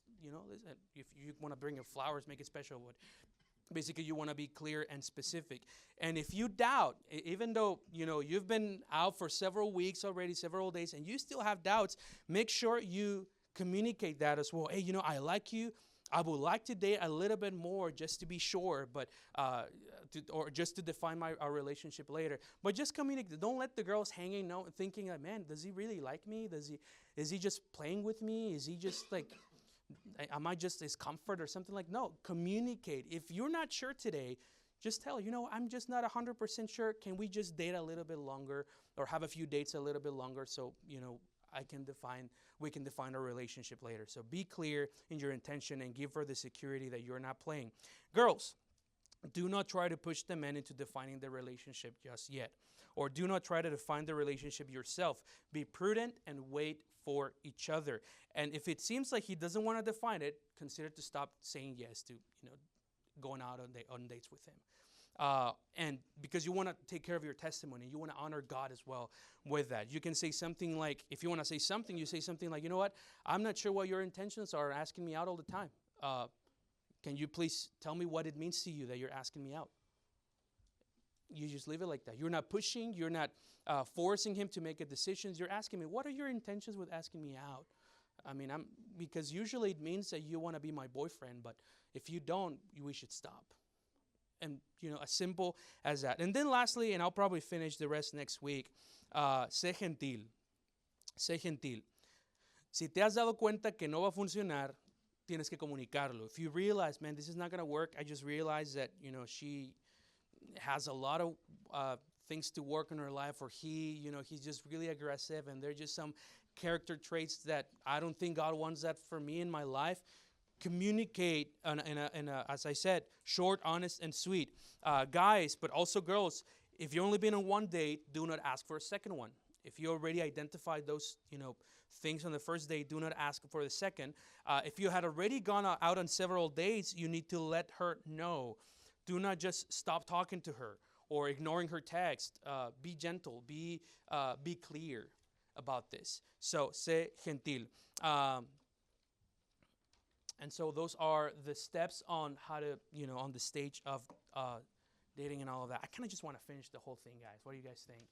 if you want to bring her flowers, make it special. But basically, you want to be clear and specific. And if you doubt, even though, you've been out for several weeks already, several days, and you still have doubts, make sure you communicate that as well. Hey, I like you. I would like to date a little bit more just to be sure, but or just to define our relationship later. But just communicate. Don't let the girls hanging out thinking, man, does he really like me? Is he just playing with me? Is he just like, am I just his comfort or something like? No, communicate. If you're not sure today, just tell, I'm just not 100% sure. Can we just date a little bit longer or have a few dates a little bit longer so, we can define our relationship later. So be clear in your intention and give her the security that you're not playing. Girls, do not try to push the men into defining the relationship just yet. Or do not try to define the relationship yourself. Be prudent and wait for each other. And if it seems like he doesn't want to define it, consider to stop saying yes to, going out on dates with him. And because you want to take care of your testimony, you want to honor God as well with that. You can say something like, if you want to say something, you say something like, you know what, I'm not sure what your intentions are asking me out all the time. Can you please tell me what it means to you that you're asking me out? You just leave it like that. You're not pushing. You're not forcing him to make a decision. You're asking me, what are your intentions with asking me out? Because usually it means that you want to be my boyfriend, but if you don't, we should stop. And, as simple as that. And then lastly, and I'll probably finish the rest next week, sé gentil. Sé gentil. Si te has dado cuenta que no va a funcionar, tienes que comunicarlo. If you realize, man, this is not going to work, I just realized that, she has a lot of things to work in her life, or he's just really aggressive, and there's just some character traits that I don't think God wants that for me in my life. Communicate as I said, short, honest, and sweet. Guys, but also girls, if you've only been on one date, do not ask for a second one. If you already identified those, things on the first date, do not ask for the second. If you had already gone out on several dates, you need to let her know. Do not just stop talking to her or ignoring her text. Be gentle. Be clear about this. So, sé gentil. And so those are the steps on how to, on the stage of dating and all of that. I kind of just want to finish the whole thing, guys. What do you guys think?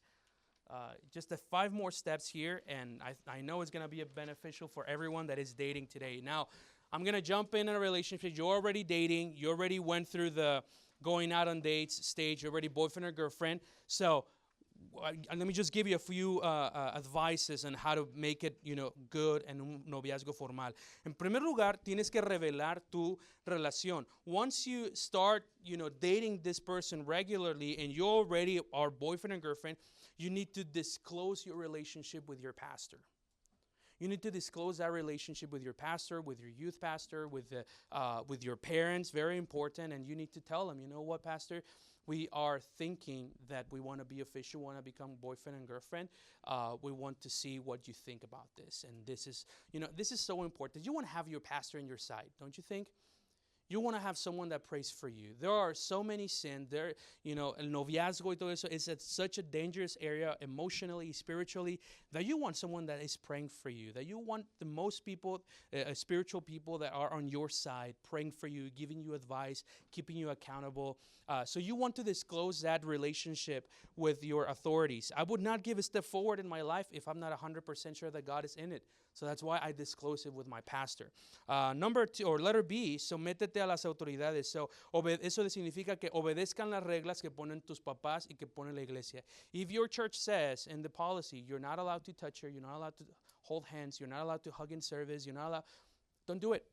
Just the 5 more steps here, and I know it's going to be beneficial for everyone that is dating today. Now, I'm going to jump in a relationship. You're already dating. You already went through the going out on dates stage. You're already boyfriend or girlfriend. So let me just give you a few advices on how to make it, good en un noviazgo formal. En primer lugar, tienes que revelar tu relación. Once you start, dating this person regularly and you already are boyfriend and girlfriend, you need to disclose your relationship with your pastor. You need to disclose that relationship with your pastor, with your youth pastor, with your parents. Very important. And you need to tell them, you know what, pastor? We are thinking that we want to be official, want to become boyfriend and girlfriend. We want to see what you think about this. And this is so important. You want to have your pastor on your side, don't you think? You want to have someone that prays for you. There are so many sins. El noviazgo y todo eso is such a dangerous area emotionally, spiritually, that you want someone that is praying for you, that you want the most people, spiritual people that are on your side, praying for you, giving you advice, keeping you accountable. So you want to disclose that relationship with your authorities. I would not give a step forward in my life if I'm not 100% sure that God is in it. So that's why I disclose it with my pastor. Number 2, or letter B, sométete a las autoridades. So, eso significa que obedezcan las reglas que ponen tus papás y que pone la iglesia. If your church says in the policy, you're not allowed to touch her, you're not allowed to hold hands, you're not allowed to hug in service, you're not allowed, don't do it.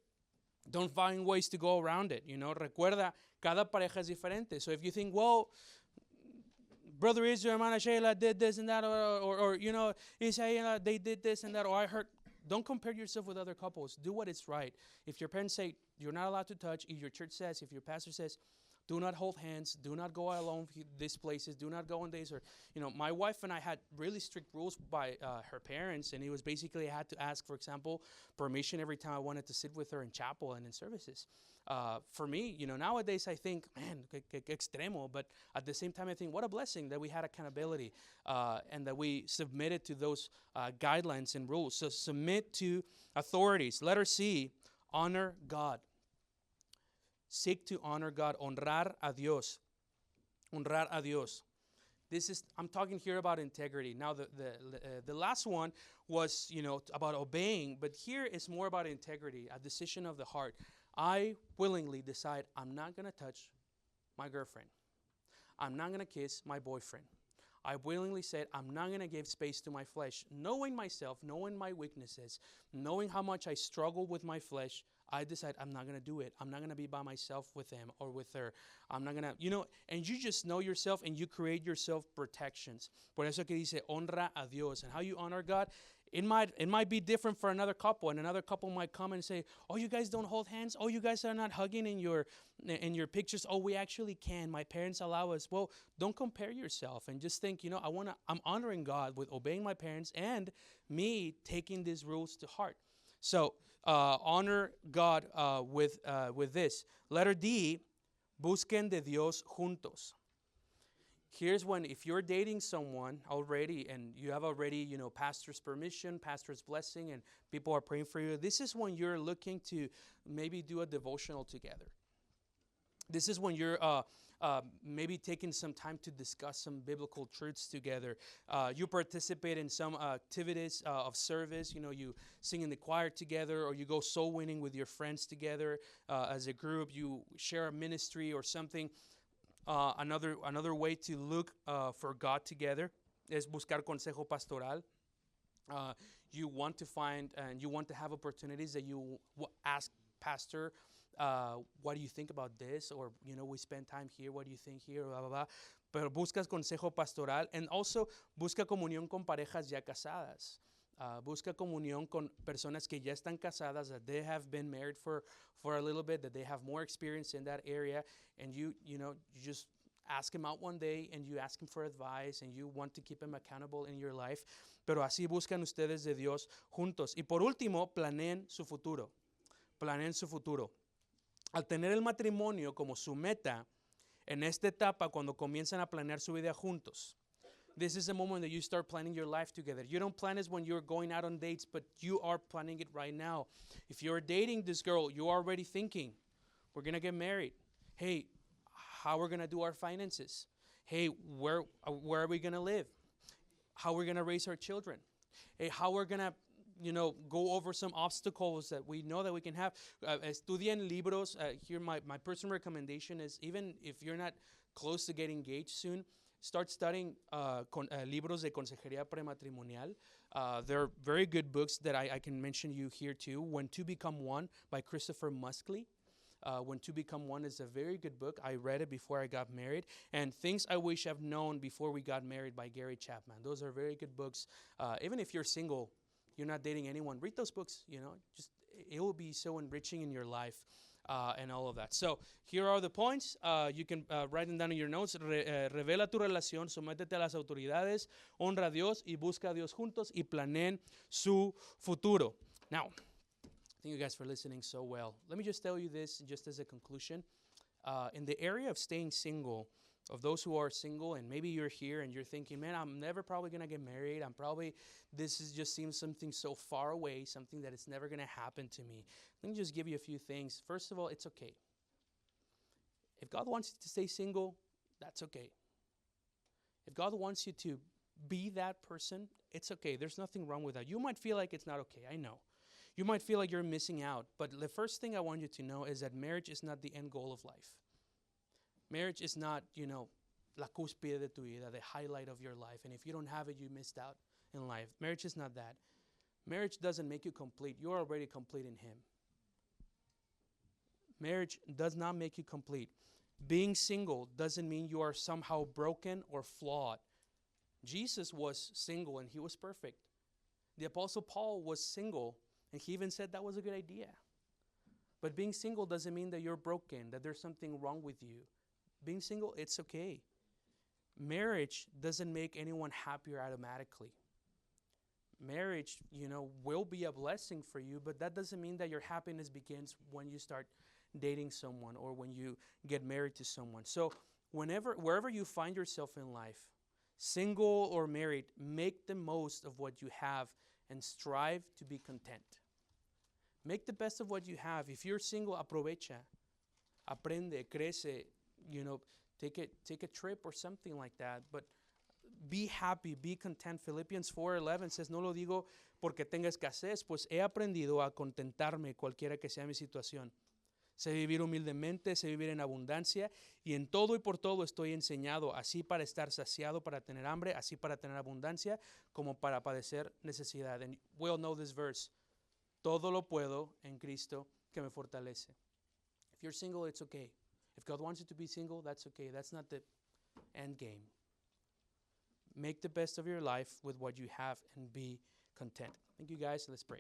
Don't find ways to go around it. Recuerda, cada pareja es diferente. So if you think, well, Brother Israel, Hermana Sheila did this and that, or Isaiah, they did this and that, or I heard. Don't compare yourself with other couples. Do what is right. If your parents say you're not allowed to touch, if your church says, if your pastor says, do not hold hands, do not go alone these places, do not go on days. Or, my wife and I had really strict rules by her parents, and it was basically I had to ask, for example, permission every time I wanted to sit with her in chapel and in services. For me, nowadays I think, man, que extremo, but at the same time I think what a blessing that we had accountability and that we submitted to those guidelines and rules. So submit to authorities. Letter C, honor God. Seek to honor God. Honrar a Dios. Honrar a Dios. I'm talking here about integrity. Now, the last one was, about obeying, but here it's more about integrity, a decision of the heart. I willingly decide I'm not going to touch my girlfriend. I'm not going to kiss my boyfriend. I willingly said I'm not going to give space to my flesh. Knowing myself, knowing my weaknesses, knowing how much I struggle with my flesh, I decide I'm not going to do it. I'm not going to be by myself with him or with her. I'm not going to, and you just know yourself and you create yourself protections. Por eso que dice, honra a Dios. And how you honor God, it might be different for another couple. And another couple might come and say, oh, you guys don't hold hands? Oh, you guys are not hugging in your pictures? Oh, we actually can. My parents allow us. Well, don't compare yourself and just think, I'm honoring God with obeying my parents and me taking these rules to heart. So honor God with this. Letter D, busquen de Dios juntos. Here's when, if you're dating someone already and you have already, pastor's permission, pastor's blessing, and people are praying for you, this is when you're looking to maybe do a devotional together. This is when you're maybe taking some time to discuss some biblical truths together. You participate in some activities of service. You sing in the choir together, or you go soul winning with your friends together as a group. You share a ministry or something. Another way to look for God together is buscar consejo pastoral. You want to find and you want to have opportunities that you ask Pastor, what do you think about this? Or, we spend time here, what do you think here? Blah, blah, blah. Pero buscas consejo pastoral. And also, busca comunión con parejas ya casadas. Busca comunión con personas que ya están casadas, that they have been married for a little bit, that they have more experience in that area, and you just ask him out one day and you ask him for advice and you want to keep him accountable in your life. Pero así buscan ustedes de Dios juntos. Y por último, planeen su futuro. Planeen su futuro. Al tener el matrimonio como su meta, en esta etapa, cuando comienzan a planear su vida juntos, this is the moment that you start planning your life together. You don't plan this when you're going out on dates, but you are planning it right now. If you're dating this girl, you're already thinking, we're going to get married. Hey, how we're going to do our finances? Hey, where are we going to live? How we're going to raise our children? Hey, how we're going to go over some obstacles that we know that we can have. Estudien libros. Here, my personal recommendation is, even if you're not close to getting engaged soon, start studying libros de consejería prematrimonial. They're very good books that I can mention you here too. When Two Become One by Christopher Muskley. When Two Become One is a very good book. I read it before I got married. And Things I Wish I've Known Before We Got Married by Gary Chapman. Those are very good books. Even if you're single, you're not dating anyone, read those books. Just it will be so enriching in your life. And all of that. So here are the points. You can write them down in your notes. Revela tu relación, sométete a las autoridades, honra a Dios y busca a Dios juntos y planeen su futuro. Now, thank you guys for listening so well. Let me just tell you this just as a conclusion. In the area of staying single, of those who are single, and maybe you're here and you're thinking, man, I'm never probably going to get married. This just seems something so far away, something that it's never going to happen to me. Let me just give you a few things. First of all, it's okay. If God wants you to stay single, that's okay. If God wants you to be that person, it's okay. There's nothing wrong with that. You might feel like it's not okay. I know. You might feel like you're missing out. But the first thing I want you to know is that marriage is not the end goal of life. Marriage is not, la cúspide de tu vida, the highlight of your life. And if you don't have it, you missed out in life. Marriage is not that. Marriage doesn't make you complete. You're already complete in Him. Marriage does not make you complete. Being single doesn't mean you are somehow broken or flawed. Jesus was single and He was perfect. The Apostle Paul was single and he even said that was a good idea. But being single doesn't mean that you're broken, that there's something wrong with you. Being single, it's okay. Marriage doesn't make anyone happier automatically. Marriage, will be a blessing for you, but that doesn't mean that your happiness begins when you start dating someone or when you get married to someone. So wherever you find yourself in life, single or married, make the most of what you have and strive to be content. Make the best of what you have. If you're single, aprovecha. Aprende, crece, take a trip or something like that. But be happy, be content. Philippians 4:11 says, no lo digo porque tenga escasez, pues he aprendido a contentarme cualquiera que sea mi situación. Sé vivir humildemente, sé vivir en abundancia, y en todo y por todo estoy enseñado, así para estar saciado, para tener hambre, así para tener abundancia, como para padecer necesidad. And we all know this verse. Todo lo puedo en Cristo que me fortalece. If you're single, it's okay. If God wants you to be single, that's okay. That's not the end game. Make the best of your life with what you have and be content. Thank you guys. Let's pray.